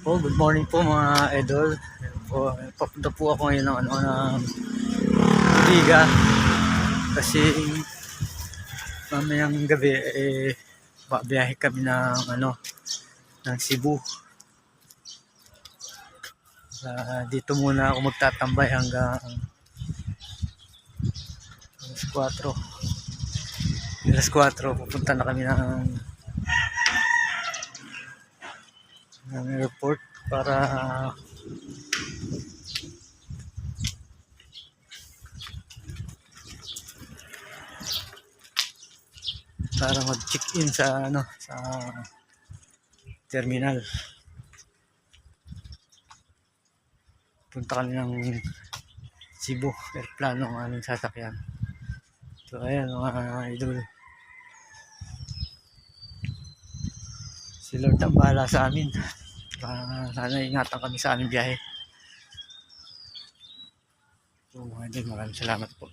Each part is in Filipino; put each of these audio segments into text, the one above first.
Po, good morning po mga idol. Po, papunta po ako ngayon ng Liga kasi mamayang gabi babiyahe kami ng Cebu. Dito muna ako magtatambay hanggang alas 4. Alas 4 pupunta na kami ng airport para mag-check-in sa terminal. Punta kami ng Cebu, aeroplano ang aming sasakyan. So ayan mga idol, si Lord ang bahala sa amin. Sana ingatan kami sa aming biyahe. So mga idol, maraming salamat po.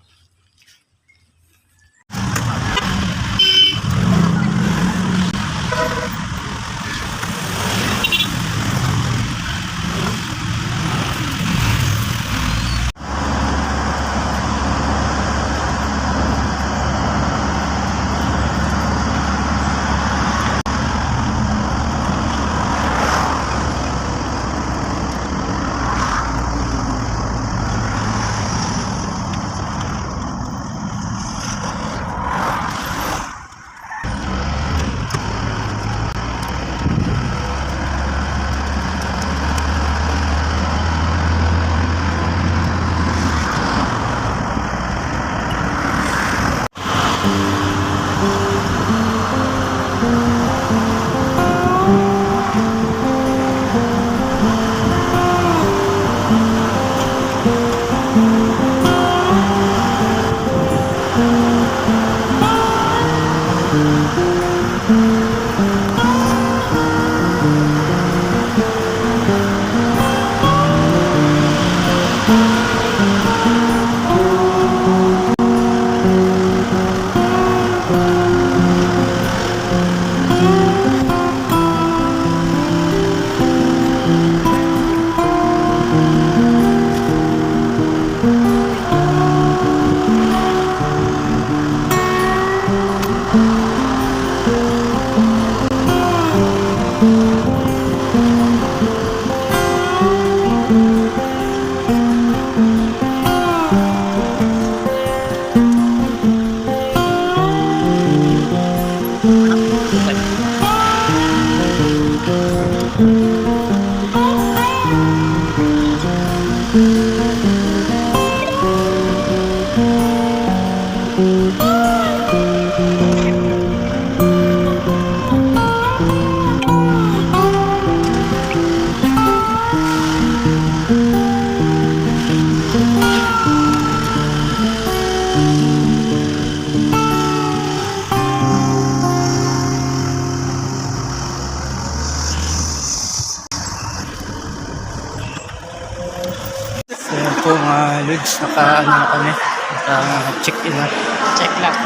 Po mga Lods, naka-check-in na. Check lang.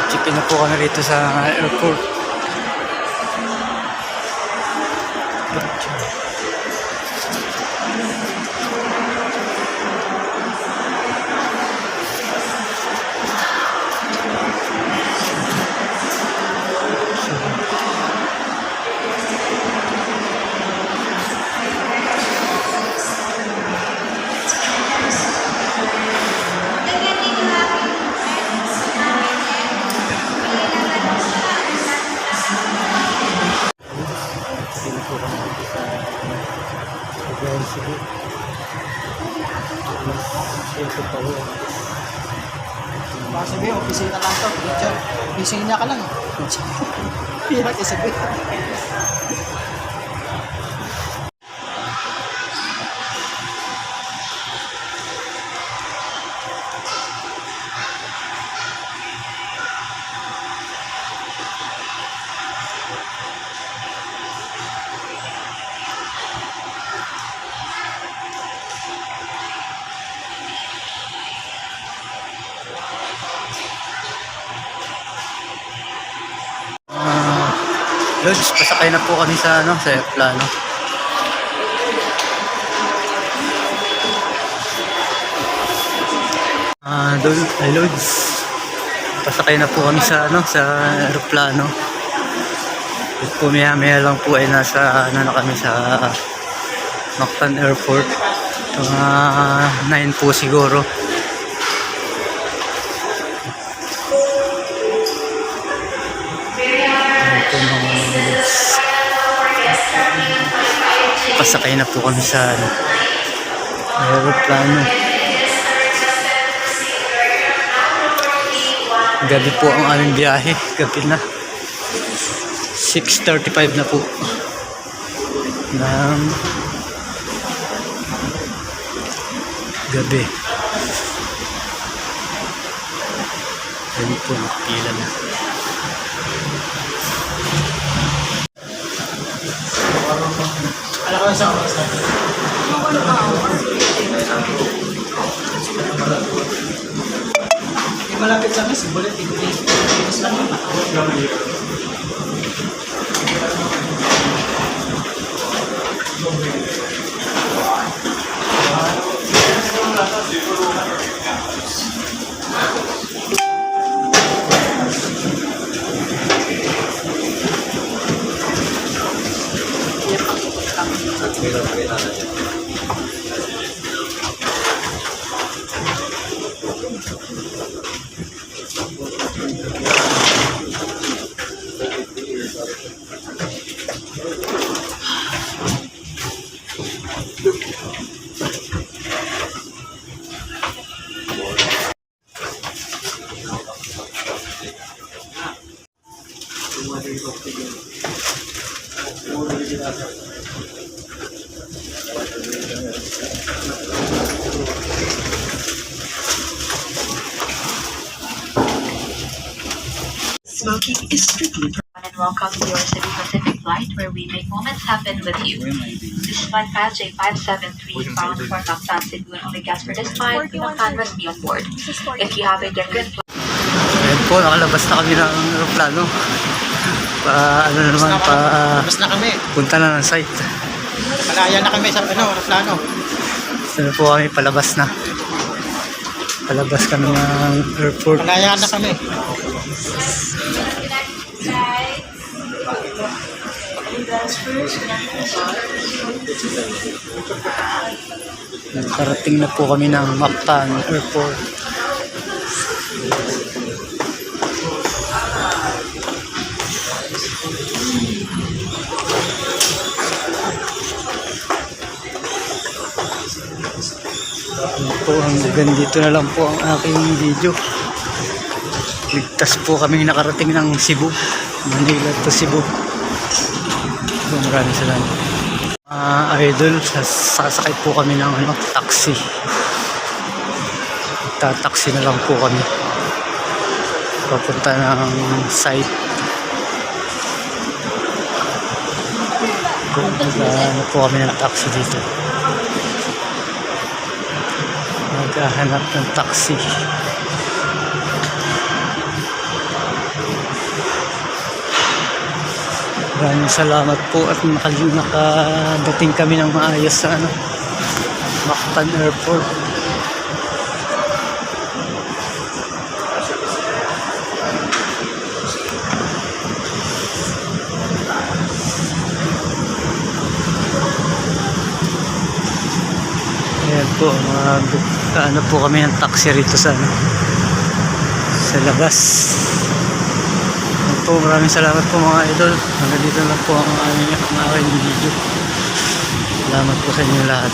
Check-in na po kami rito sa airport. Baka sabihin, opisina lang to. Opisina ka lang. Pira ka sabihin. Lods, pasakay na po kami sa ano, sa aeroplano. Doon, ay Lods. Pasakay na po kami sa ano, sa aeroplano. At po maya lang po ay nasa ano na kami sa Mactan Airport. Mga 9 po siguro. Ito mga Lods. Pasakay na po kami sa ano, aeroplano. Gabi po ang aming biyahe. Gabi na. 6:35 na po. Ng gabi. Gabi po. Nakapila na. Alam ko sa oras na. Malapit sa amin, sibulit, tigil-tigil lang naman. Smoking is strictly prohibited. And welcome to your Cebu Pacific flight where we make moments happen with you. This is flight pass J573 bound for Mactan, Cebu, and only guests for this flight with Mactan must be on board. If you have a different flight, Ayan po, nakalabas na kami ng aeroplano. Ano naman, Tapos na kami. punta na ng site. Malaya na kami sa aeroplano. Ano po kami, palabas na. Palabas kami ng airport. Malaya na kami. Nakarating na po kami ng Mactan Airport. Hanggang dito na lang po ang aking video. Ligtas po kami nakarating ng Cebu, Manila to Cebu. So, maraming salamat. Idol, sasakay po kami ng taxi. Tataxi na lang po kami papunta ng site. Ano po kami ng taxi dito. Maghahanap ng taxi. Maraming salamat po at nakadating kami ng maayos sa Mactan Airport. Ayan po, ano po kami ng taxi rito sa labas. Ayan po, maraming salamat po mga idol. Hanggang dito lang po ang aking video. Salamat po sa inyo lahat.